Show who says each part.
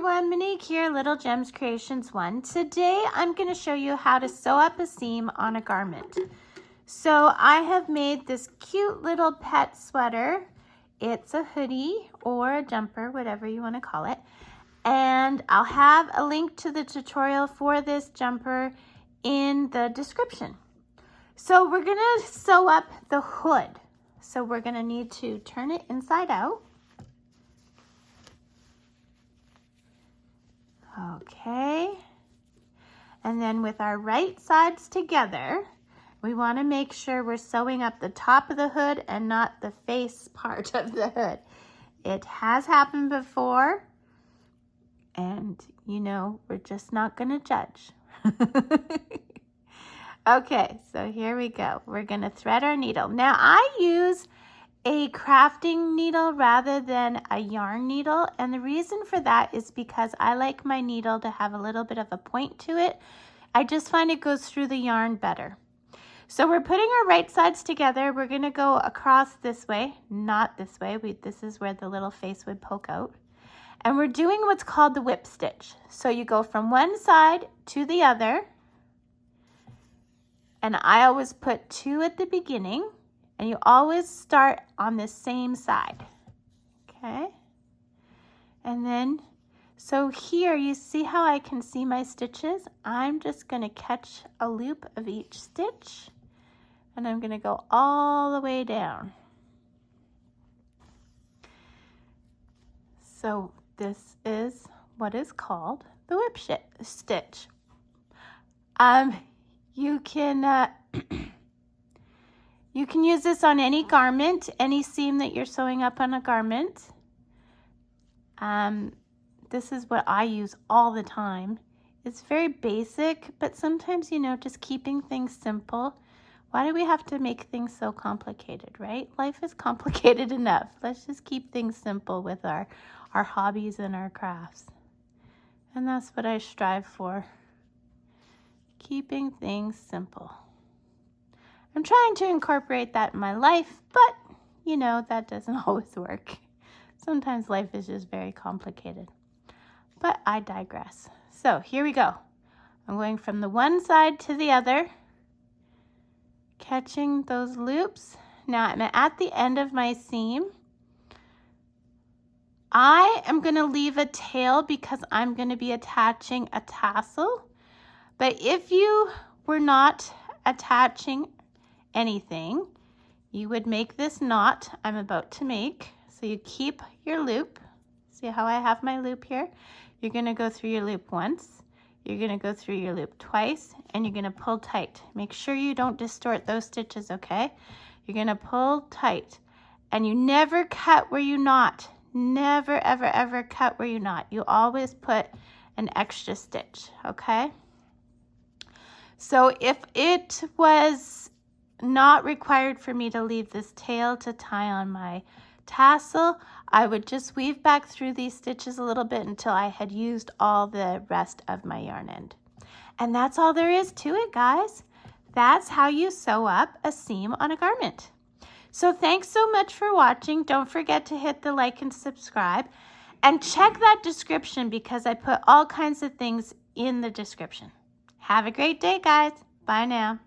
Speaker 1: everyone, Monique here, Little Gems Creations 1. Today I'm going to show you how to sew up a seam on a garment. So I have made this cute little pet sweater. It's a hoodie or a jumper, whatever you want to call it. And I'll have a link to the tutorial for this jumper in the description. So we're going to sew up the hood. So we're going to need to turn it inside out. Okay, and then with our right sides together, we want to make sure we're sewing up the top of the hood and not the face part of the hood. It has happened before, and you know, we're just not going to judge. Okay, so here we go. We're going to thread our needle. Now I use a crafting needle rather than a yarn needle, and the reason for that is because I like my needle to have a little bit of a point to it. I just find it goes through the yarn better. So we're putting our right sides together. We're going to go across this way, not this way. This is where the little face would poke out. And we're doing what's called the whip stitch. So you go from one side to the other, and I always put 2 at the beginning. And you always start on the same side, okay? And then, so here you see how I can see my stitches? I'm just gonna catch a loop of each stitch, and I'm gonna go all the way down. So this is what is called the whip stitch. You can use this on any garment, any seam that you're sewing up on a garment. This is what I use all the time. It's very basic, but sometimes, you know, just keeping things simple. Why do we have to make things so complicated, right? Life is complicated enough. Let's just keep things simple with our hobbies and our crafts. And that's what I strive for. Keeping things simple. I'm trying to incorporate that in my life, but you know, that doesn't always work. Sometimes life is just very complicated, but I digress. So here we go. I'm going from the one side to the other, catching those loops. Now I'm at the end of my seam. I am going to leave a tail because I'm going to be attaching a tassel, but if you were not attaching anything, you would make this knot I'm about to make. So you keep your loop. See how I have my loop here? You're going to go through your loop once, you're going to go through your loop twice, and you're going to pull tight. Make sure you don't distort those stitches, okay? You're going to pull tight, and you never cut where you knot. Never, ever, ever cut where you knot. You always put an extra stitch, okay? So if it was not required for me to leave this tail to tie on my tassel, I would just weave back through these stitches a little bit until I had used all the rest of my yarn end. And that's all there is to it, guys. That's how you sew up a seam on a garment. So thanks so much for watching. Don't forget to hit the like and subscribe, and check that description because I put all kinds of things in the description. Have a great day, guys. Bye now.